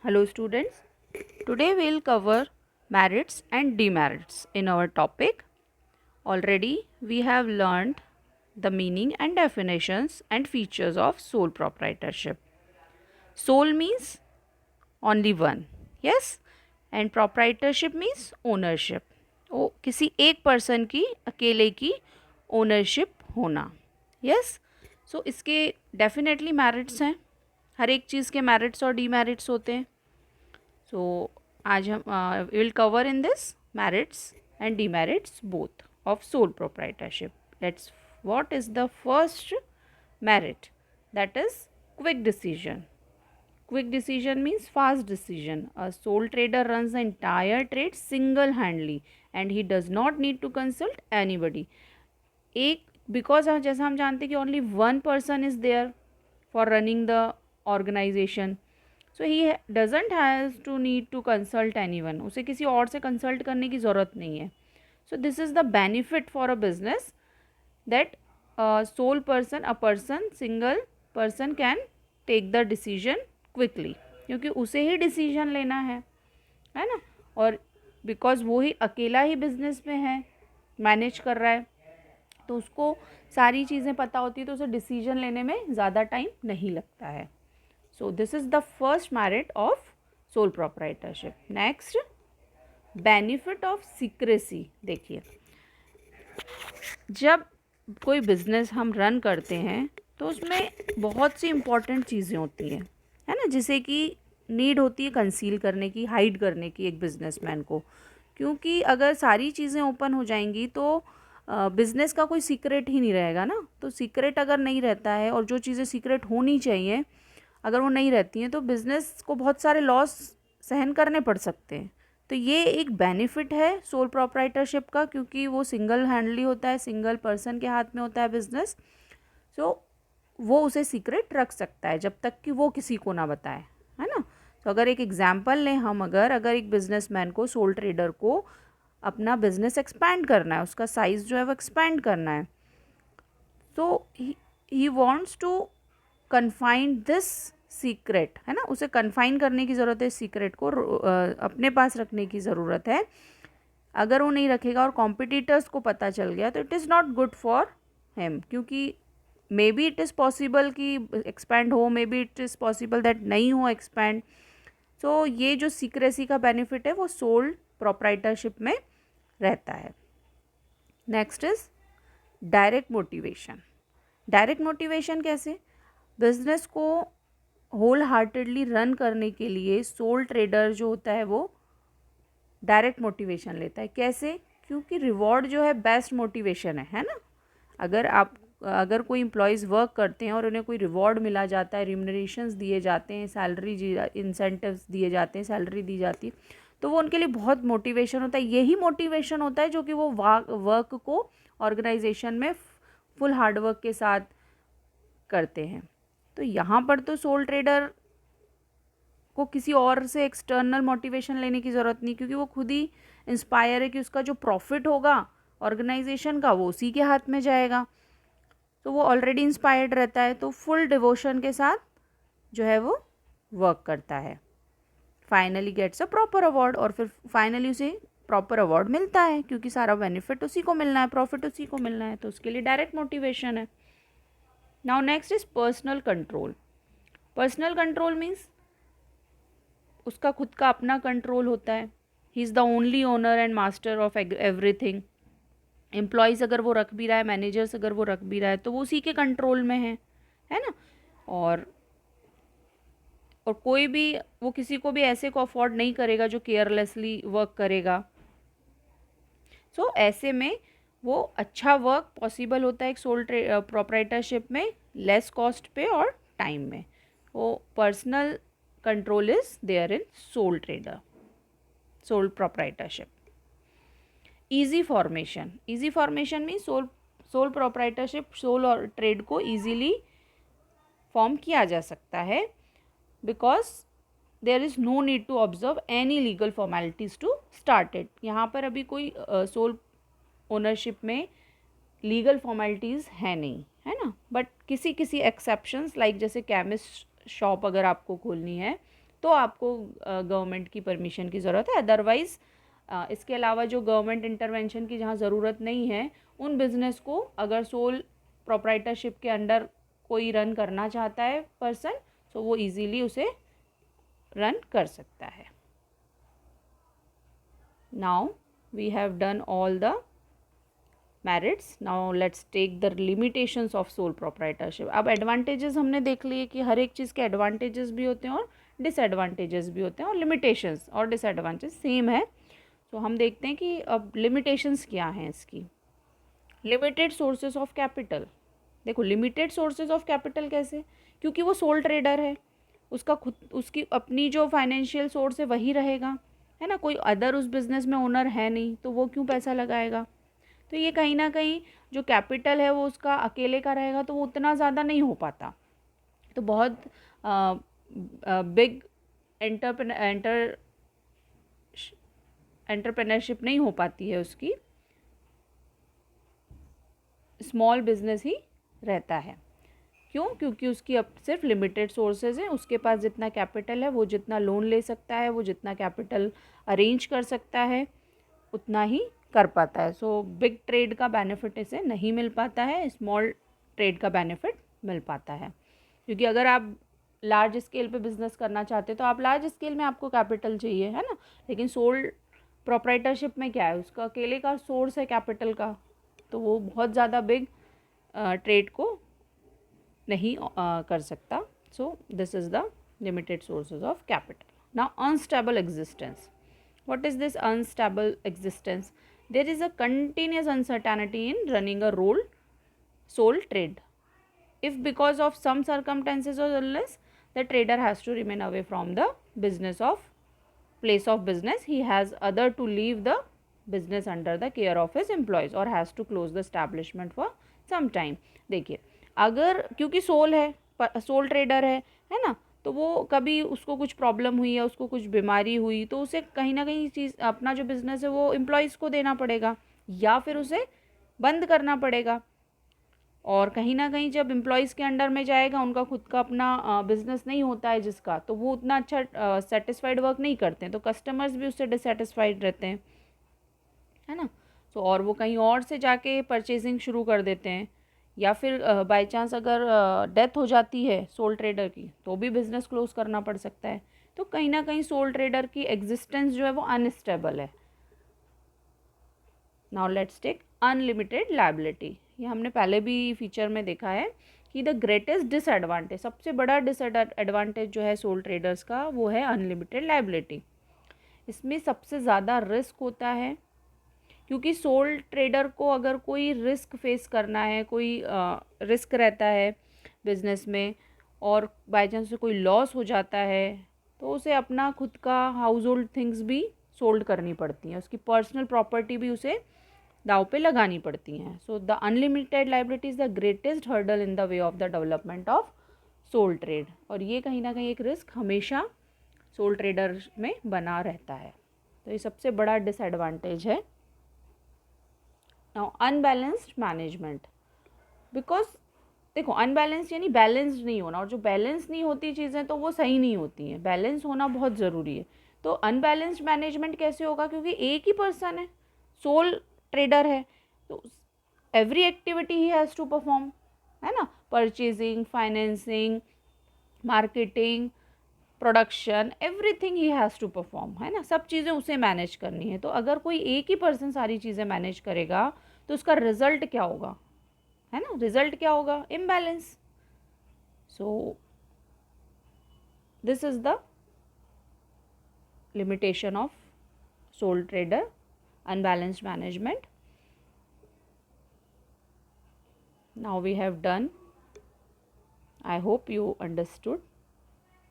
Hello students, today we will cover merits and demerits in our topic. Already we have learned the meaning and definitions and features of sole proprietorship. Sole means only one, yes, and proprietorship means ownership. वो किसी एक person की अकेले की ownership होना, yes. सो इसके definitely merits हैं. हर एक चीज़ के मेरिट्स और डीमेरिट्स होते हैं. So, आज हम we will cover in this merits and demerits both of sole proprietorship. What is the first merit? That is quick decision. Quick decision means fast decision. A sole trader runs the entire trade single-handedly and he does not need to consult anybody. Because जैसा हम जानते हैं कि only one person is there for running the organization. So he doesn't has to need to consult anyone. उसे किसी और से consult करने की ज़रूरत नहीं है. So this is the benefit for a business that sole person, a person, single person can take the decision quickly, क्योंकि उसे ही डिसीजन लेना है ना. और बिकॉज वो ही अकेला ही बिजनेस में है, मैनेज कर रहा है, तो उसको सारी चीज़ें पता होती है, तो उसे डिसीजन लेने में ज़्यादा टाइम नहीं लगता है. So this is the first merit of sole proprietorship. Next, benefit of secrecy. देखिए, जब कोई बिजनेस हम रन करते हैं तो उसमें बहुत सी इम्पॉर्टेंट चीज़ें होती हैं, है ना, जिसे कि नीड होती है कंसील करने की, हाइड करने की एक बिजनेसमैन को. क्योंकि अगर सारी चीज़ें ओपन हो जाएंगी तो बिज़नेस का कोई सीक्रेट ही नहीं रहेगा ना. तो सीक्रेट अगर नहीं रहता है और जो चीज़ें सीक्रेट होनी चाहिए अगर वो नहीं रहती हैं तो बिज़नेस को बहुत सारे लॉस सहन करने पड़ सकते हैं. तो ये एक बेनिफिट है सोल प्रोप्राइटरशिप का, क्योंकि वो सिंगल हैंडली होता है, सिंगल पर्सन के हाथ में होता है बिज़नेस. सो वो उसे सीक्रेट रख सकता है जब तक कि वो किसी को ना बताए, है ना. तो अगर एक एग्जांपल लें हम, अगर एक बिजनेसमैन को, सोल ट्रेडर को अपना बिजनेस एक्सपैंड करना है, उसका साइज़ जो है वो एक्सपैंड करना है, तो he wants to confine this secret, है ना. उसे कन्फाइन करने की ज़रूरत है, सीक्रेट को अपने पास रखने की ज़रूरत है. अगर वो नहीं रखेगा और कॉम्पिटिटर्स को पता चल गया तो it is not good for him, क्योंकि maybe it is possible कि एक्सपैंड हो, maybe it is possible that नहीं हो एक्सपैंड. सो ये जो सीक्रेसी का बेनिफिट है वो सोल प्रोप्राइटरशिप में रहता है. Next is direct motivation. Direct motivation कैसे? बिजनेस को होल हार्टेडली रन करने के लिए सोल ट्रेडर जो होता है वो डायरेक्ट मोटिवेशन लेता है. कैसे? क्योंकि रिवॉर्ड जो है बेस्ट मोटिवेशन है ना. अगर कोई एम्प्लॉयज़ वर्क करते हैं और उन्हें कोई रिवॉर्ड मिला जाता है, रिम्यूनरेशंस दिए जाते हैं, सैलरी, इंसेंटिव्स दिए जाते हैं, सैलरी दी जाती है, तो वो उनके लिए बहुत मोटिवेशन होता है. यही मोटिवेशन होता है जो कि वो वर्क को ऑर्गेनाइजेशन में फुल हार्डवर्क के साथ करते हैं. तो यहाँ पर तो सोल ट्रेडर को किसी और से एक्सटर्नल मोटिवेशन लेने की ज़रूरत नहीं, क्योंकि वो खुद ही इंस्पायर है कि उसका जो प्रॉफिट होगा ऑर्गेनाइजेशन का वो उसी के हाथ में जाएगा. तो वो ऑलरेडी इंस्पायर्ड रहता है, तो फुल डिवोशन के साथ जो है वो वर्क करता है. Finally gets a proper award, और फिर फाइनली उसे प्रॉपर अवार्ड मिलता है, क्योंकि सारा बेनिफिट उसी को मिलना है, प्रॉफिट उसी को मिलना है, तो उसके लिए डायरेक्ट मोटिवेशन है. Now next is personal control. Personal control means उसका खुद का अपना कंट्रोल होता है. He is the only owner and master of everything. Employees अगर वो रख भी रहा है, मैनेजर्स अगर वो रख भी रहा है, तो वो उसी के कंट्रोल में है ना. और कोई भी, वो किसी को भी ऐसे को अफोर्ड नहीं करेगा जो केयरलेसली वर्क करेगा. सो ऐसे में वो अच्छा वर्क पॉसिबल होता है एक सोल प्रोप्राइटरशिप में, लेस कॉस्ट पे और टाइम में. वो personal control is there in sole trader, sole proprietorship. Easy formation. Easy formation में सोल प्रोप्राइटरशिप, सोल और ट्रेड को ईजीली फॉर्म किया जा सकता है, because there is no need to observe any legal formalities to start it. यहाँ पर अभी कोई सोल ओनरशिप में लीगल फॉर्मेलिटीज़ है नहीं, है ना. बट किसी किसी एक्सेप्शंस, लाइक जैसे केमिस्ट शॉप अगर आपको खोलनी है तो आपको गवर्नमेंट की परमिशन की ज़रूरत है। अदरवाइज़ इसके अलावा जो गवर्नमेंट इंटरवेंशन की जहाँ ज़रूरत नहीं है, उन बिज़नेस को अगर सोल प्रोप्राइटरशिप के अंडर कोई रन करना चाहता है पर्सन, तो वो इजीली उसे रन कर सकता है। Now we have done all the merits. Now let's take the limitations of sole proprietorship. अब एडवांटेजेस हमने देख लिए कि हर एक चीज़ के एडवांटेजेस भी होते हैं और डिसएडवांटेजेस भी होते हैं, और लिमिटेशंस और डिसएडवांटेज सेम है। तो हम देखते हैं कि अब लिमिटेशंस क्या हैं इसकी। Limited sources of capital. देखो लिमिटेड सोर्सेज ऑफ कैपिटल कैसे, क्योंकि वो सोल ट्रेडर है, उसका खुद उसकी अपनी जो फाइनेंशियल सोर्स है वही रहेगा, है ना, कोई अदर उस बिज़नेस में ओनर है नहीं, तो वो क्यों पैसा लगाएगा। तो ये कहीं ना कहीं जो कैपिटल है वो उसका अकेले का रहेगा, तो वो उतना ज़्यादा नहीं हो पाता, तो बहुत बिग एंटरप्रेन्योरशिप नहीं हो पाती है उसकी, स्मॉल बिजनेस ही रहता है। क्यों? क्योंकि उसकी अब सिर्फ लिमिटेड सोर्सेज हैं, उसके पास जितना कैपिटल है, वो जितना लोन ले सकता है, वो जितना कैपिटल अरेंज कर सकता है, उतना ही कर पाता है। सो बिग ट्रेड का बेनिफिट इसे नहीं मिल पाता है, स्मॉल ट्रेड का बेनिफिट मिल पाता है। क्योंकि अगर आप लार्ज स्केल पे बिजनेस करना चाहते हो तो आप लार्ज स्केल में आपको कैपिटल चाहिए, है ना, लेकिन सोल प्रोप्राइटरशिप में क्या है, उसका अकेले का सोर्स है कैपिटल का, तो वो बहुत ज़्यादा बिग ट्रेड को नहीं कर सकता। सो this is the limited sources of capital. Now unstable existence. What is this unstable existence? There is a continuous uncertainty in running a sole trade. If because of some circumstances or illness, the trader has to remain away from the place of business, he has other to leave the business under the care of his employees or has to close the establishment for some time. देखिए अगर क्योंकि soul trader है ना, तो वो कभी उसको कुछ प्रॉब्लम हुई या उसको कुछ बीमारी हुई तो उसे कहीं ना कहीं चीज़ अपना जो बिज़नेस है वो एम्प्लॉयज़ को देना पड़ेगा या फिर उसे बंद करना पड़ेगा। और कहीं ना कहीं जब एम्प्लॉयज़ के अंडर में जाएगा, उनका खुद का अपना बिज़नेस नहीं होता है जिसका, तो वो उतना अच्छा सेटिस्फाइड वर्क नहीं करते हैं, तो कस्टमर्स भी उससे डिससेटिस्फाइड रहते हैं, है ना। तो और वो कहीं और से जाके परचेजिंग शुरू कर देते हैं, या फिर बाय चांस अगर डेथ हो जाती है सोल ट्रेडर की तो भी बिज़नेस क्लोज करना पड़ सकता है। तो कहीं ना कहीं सोल ट्रेडर की एग्जिस्टेंस जो है वो अनस्टेबल है। Now let's take unlimited liability. ये हमने पहले भी फीचर में देखा है कि द ग्रेटेस्ट डिसएडवांटेज, सबसे बड़ा डिसएडवांटेज जो है सोल ट्रेडर्स का वो है अनलिमिटेड लायबिलिटी। इसमें सबसे ज़्यादा रिस्क होता है, क्योंकि सोल ट्रेडर को अगर कोई रिस्क फेस करना है, कोई रिस्क रहता है बिजनेस में और बाई चांस से कोई लॉस हो जाता है, तो उसे अपना खुद का हाउस होल्ड थिंग्स भी सोल्ड करनी पड़ती हैं, उसकी पर्सनल प्रॉपर्टी भी उसे दाव पे लगानी पड़ती हैं। So the unlimited liability is the greatest hurdle in the way of the development of sole trade. और ये कहीं ना कहीं एक रिस्क हमेशा सोल ट्रेडर में बना रहता है, तो ये सबसे बड़ा डिसएडवांटेज है। नाउ अनबैलेंस्ड मैनेजमेंट, बिकॉज देखो अनबैलेंस यानी बैलेंस नहीं होना, और जो बैलेंस नहीं होती चीज़ें तो वो सही नहीं होती हैं, बैलेंस होना बहुत ज़रूरी है। तो अनबैलेंस्ड मैनेजमेंट कैसे होगा, क्योंकि एक ही पर्सन है, सोल ट्रेडर है, तो एवरी एक्टिविटी ही हैज़ टू परफॉर्म, है ना, purchasing, financing, marketing, production, everything ही हैज़ टू परफॉर्म, है ना, सब चीज़ें उसे मैनेज करनी है। तो अगर कोई एक ही पर्सन सारी चीज़ें मैनेज करेगा तो उसका रिजल्ट क्या होगा, है ना, रिजल्ट क्या होगा, imbalance. So this is the limitation of soul trader, unbalanced management. Now we have done. I hope you understood.